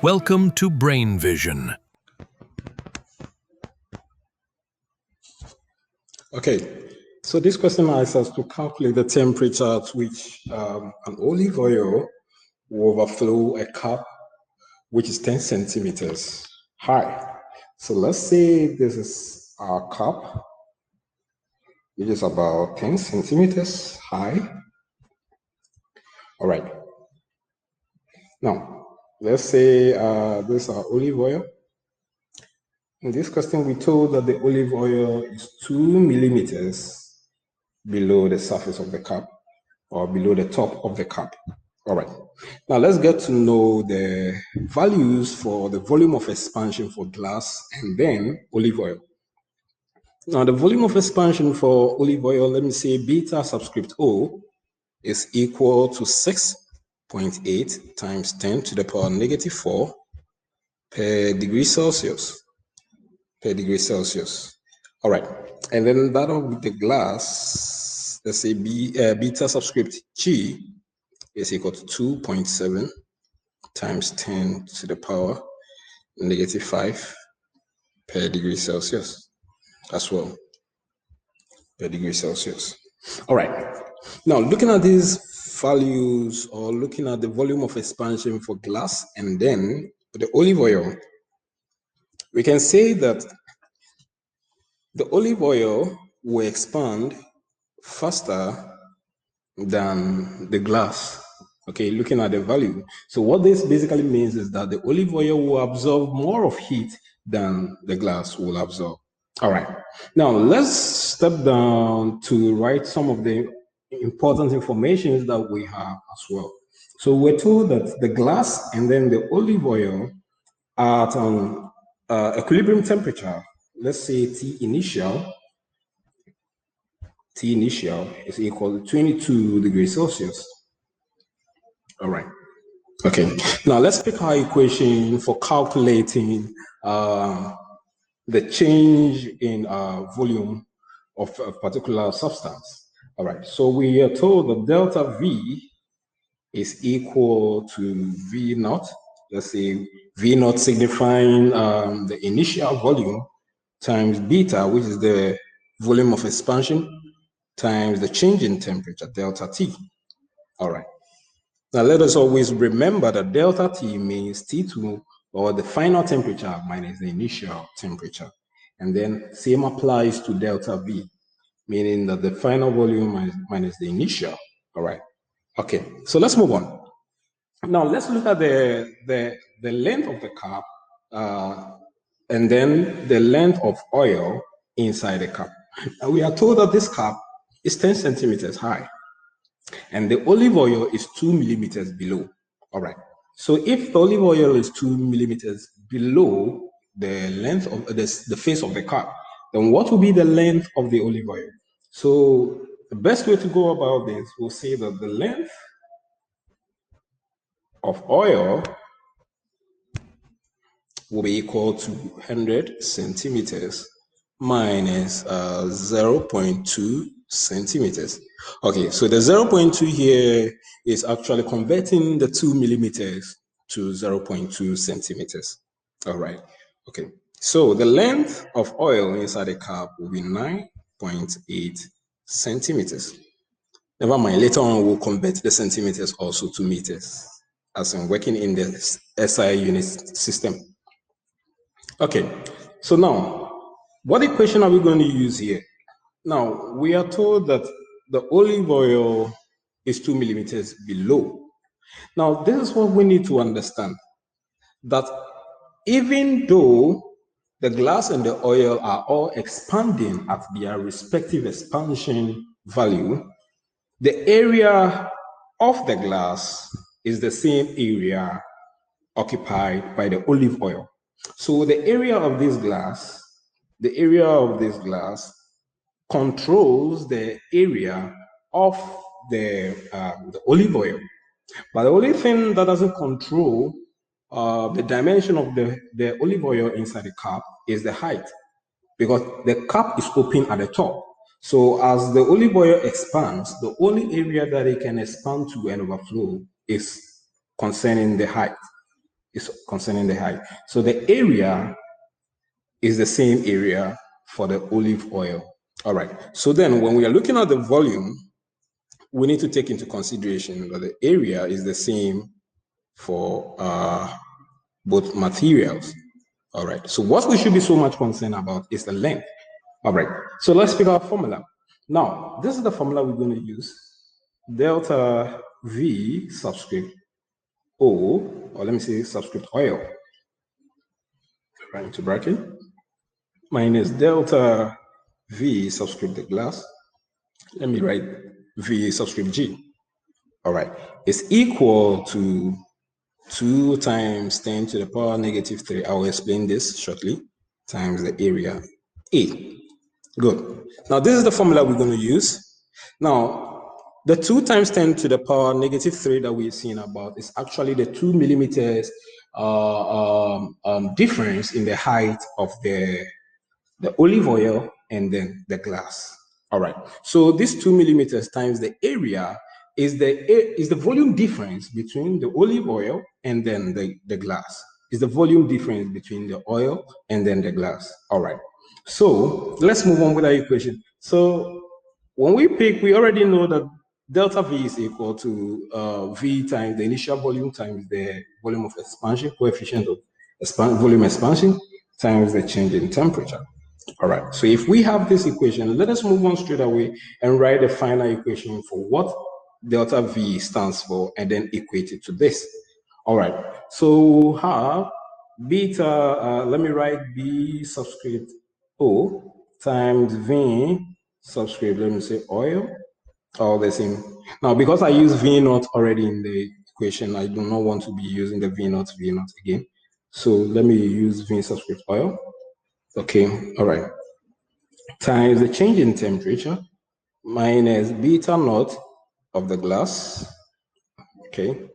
Welcome to Brain Vision. Okay, so this question asks us to calculate the temperature at which an olive oil will overflow a cup which is 10 centimeters high. So let's say this is our cup, which is about 10 centimeters high. All right. Now, let's say this is our olive oil. In this question, we're told that the olive oil is 2 millimeters below the surface of the cup or below the top of the cup. All right. Now let's get to know the values for the volume of expansion for glass and then olive oil. Now the volume of expansion for olive oil, let me say beta subscript O is equal to 6.8 times 10 to the power negative 4 per degree Celsius. All right. And then that of the glass, let's say beta subscript G is equal to 2.7 times 10 to the power negative 5 per degree Celsius as well, per degree Celsius. All right. Now, looking at these values or looking at the volume of expansion for glass and then the olive oil, we can say that the olive oil will expand faster than the glass. Okay, looking at the value. So what this basically means is that the olive oil will absorb more of heat than the glass will absorb. All right. Now let's step down to write some of the important information that we have as well. So we're told that the glass and then the olive oil are at an equilibrium temperature. Let's say T initial is equal to 22 degrees Celsius. All right. Okay. Now let's pick our equation for calculating the change in volume of a particular substance. All right. So we are told that delta V is equal to V naught. Let's say V naught signifying the initial volume times beta, which is the volume of expansion, times the change in temperature, delta T. All right. Now let us always remember that delta T means T2 or the final temperature minus the initial temperature. And then same applies to delta V, meaning that the final volume minus the initial. All right. Okay, so let's move on. Now let's look at the length of the cup and then the length of oil inside the cup. Now we are told that this cup is 10 centimeters high and the olive oil is 2 millimeters below. All right. So if the olive oil is 2 millimeters below the length of the face of the cup, then what will be the length of the olive oil? So the best way to go about this, we'll say that the length of oil will be equal to 100 centimeters minus 0.2 centimeters. Okay, so the 0.2 here is actually converting the 2 millimeters to 0.2 centimeters. All right, okay. So the length of oil inside the cup will be 9.8 centimeters. Never mind, later on we'll convert the centimeters also to meters, as in working in the SI unit system. Okay, so now, what equation are we going to use here? Now, we are told that the olive oil is 2 millimeters below. Now, this is what we need to understand, that even though the glass and the oil are all expanding at their respective expansion value, the area of the glass is the same area occupied by the olive oil. So the area of this glass controls the area of the olive oil. But the only thing that doesn't control the dimension of the olive oil inside the cup is the height, because the cup is open at the top. So as the olive oil expands, the only area that it can expand to and overflow is concerning the height. is concerning the height. So the area is the same area for the olive oil. All right. So then when we are looking at the volume, we need to take into consideration that the area is the same for both materials. All right. So what we should be so much concerned about is the length. All right. So let's pick our formula. Now, this is the formula we're going to use. Delta V subscript O, or let me say subscript oil, right into bracket, minus delta V subscript the glass. Let me write V subscript G. All right. It's equal to 2 times 10 to the power negative 3. I will explain this shortly, times the area A. Good. Now, this is the formula we're going to use. Now, the 2 times 10 to the power negative 3 that we've seen about is actually the 2 millimeters difference in the height of the olive oil and then the glass. All right. So this 2 millimeters times the area is the volume difference between the olive oil and then the glass. Is the volume difference between the oil and then the glass. All right. So let's move on with our equation. So when we already know that delta V is equal to V times the initial volume times the volume of expansion, coefficient of volume expansion times the change in temperature. All right, so if we have this equation, let us move on straight away and write the final equation for what delta V stands for and then equate it to this. All right, so have beta, let me write B subscript O times V subscript, let me say oil, all the same. Now, because I use V naught already in the equation, I do not want to be using the V naught again. So let me use V subscript oil. Okay, all right. Times the change in temperature minus beta naught of the glass. Okay,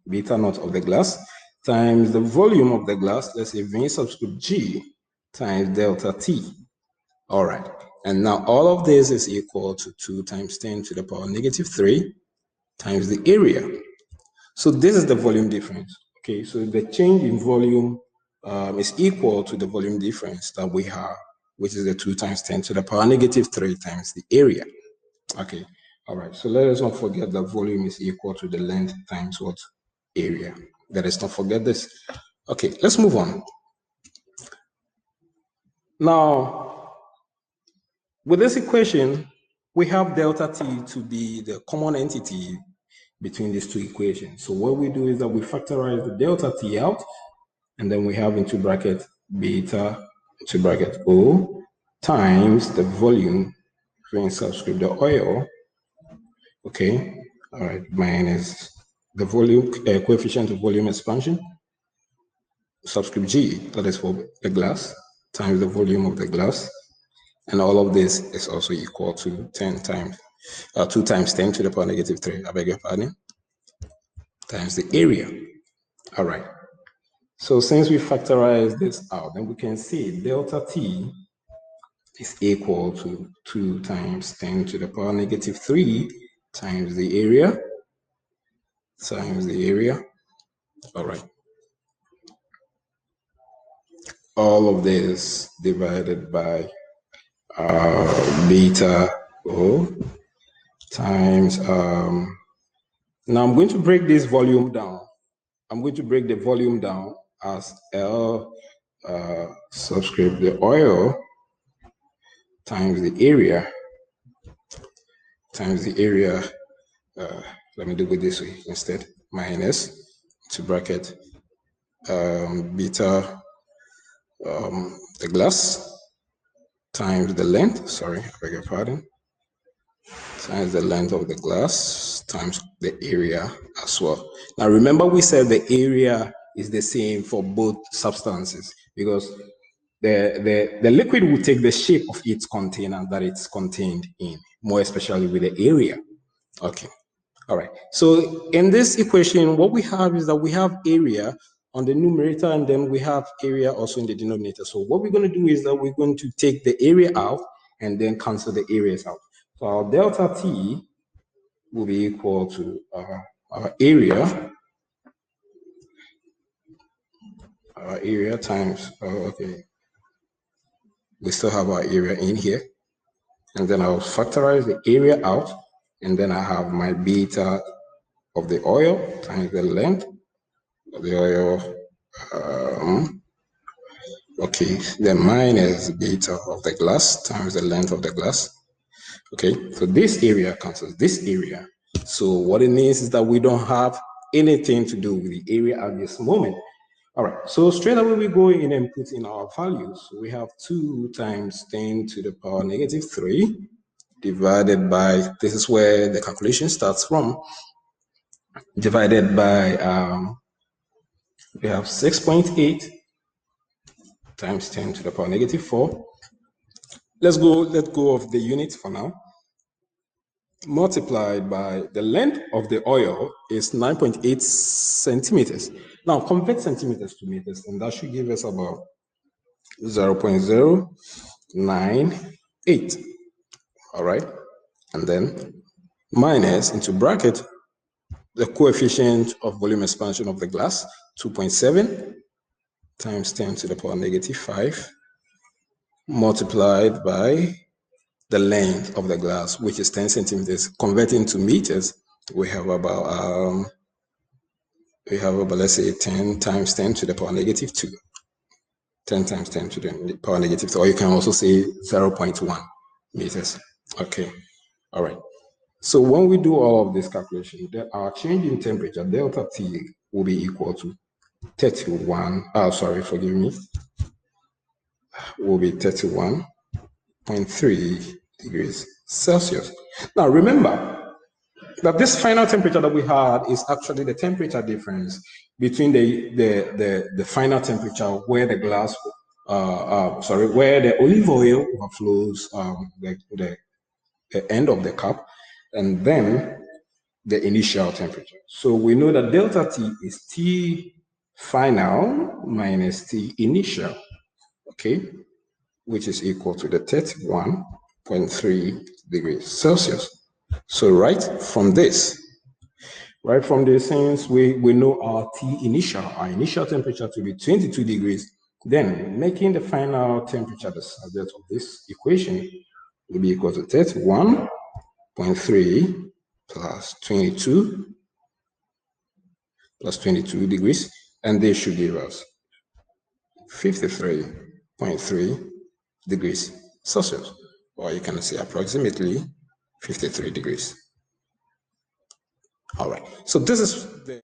beta naught of the glass times the volume of the glass. Let's say V subscript G times delta T. All right. And now all of this is equal to 2 times 10 to the power negative 3 times the area. So this is the volume difference. Okay, so the change in volume is equal to the volume difference that we have, which is the 2 times 10 to the power negative 3 times the area. Okay, all right. So let us not forget that volume is equal to the length times what? Area. Let us not forget this. Okay, let's move on. Now, with this equation, we have delta T to be the common entity between these two equations. So what we do is that we factorize the delta T out, and then we have into bracket beta into bracket O times the volume in subscript the oil, okay, all right, minus the volume coefficient of volume expansion subscript G, that is for the glass, times the volume of the glass, and all of this is also equal to 10 times 2 times 10 to the power negative 3, I beg your pardon, times the area. All right. So since we factorize this out, then we can see delta T is equal to 2 times 10 to the power negative 3 times the area, All right. All of this divided by beta O times, now I'm going to break this volume down. I'm going to break the volume down as L subscript the oil times the area, let me do it this way instead, minus to bracket beta the glass times the length, sorry, I beg your pardon, times the length of the glass times the area as well. Now remember we said the area is the same for both substances because the liquid will take the shape of its container that it's contained in, more especially with the area. Okay, all right. So in this equation, what we have is that we have area on the numerator and then we have area also in the denominator. So what we're going to do is that we're going to take the area out and then cancel the areas out. So our delta T will be equal to our area our area times, okay, we still have our area in here, and then I'll factorize the area out, and then I have my beta of the oil times the length of the oil, okay, then minus beta of the glass times the length of the glass. Okay, so this area cancels this area. So what it means is that we don't have anything to do with the area at this moment. All right, so straight away we go in and put in our values. We have 2 times 10 to the power negative 3 divided by, this is where the calculation starts from, divided by, we have 6.8 times 10 to the power negative 4. Let go of the units for now. Multiplied by the length of the oil is 9.8 centimeters. Now convert centimeters to meters, and that should give us about 0.098. All right, and then minus into bracket the coefficient of volume expansion of the glass, 2.7 times 10 to the power negative 5, multiplied by the length of the glass, which is 10 centimeters. Converting to meters, we have about let's say 10 times 10 to the power negative 2. 10 times 10 to the power negative 2, or you can also say 0.1 meters. Okay, all right. So when we do all of this calculation, our change in temperature, delta T, will be equal to 31.3 degrees Celsius. Now remember that this final temperature that we had is actually the temperature difference between the final temperature where the glass, where the olive oil overflows the end of the cup, and then the initial temperature. So we know that delta T is T final minus T initial, okay, which is equal to the 31.3 degrees Celsius. So right from this, since we know our our initial temperature to be 22 degrees, then making the final temperature the subject of this equation will be equal to 31.3 plus 22 degrees, and this should give us 53.3 degrees Celsius, or you can say approximately 53 degrees. All right, so this is the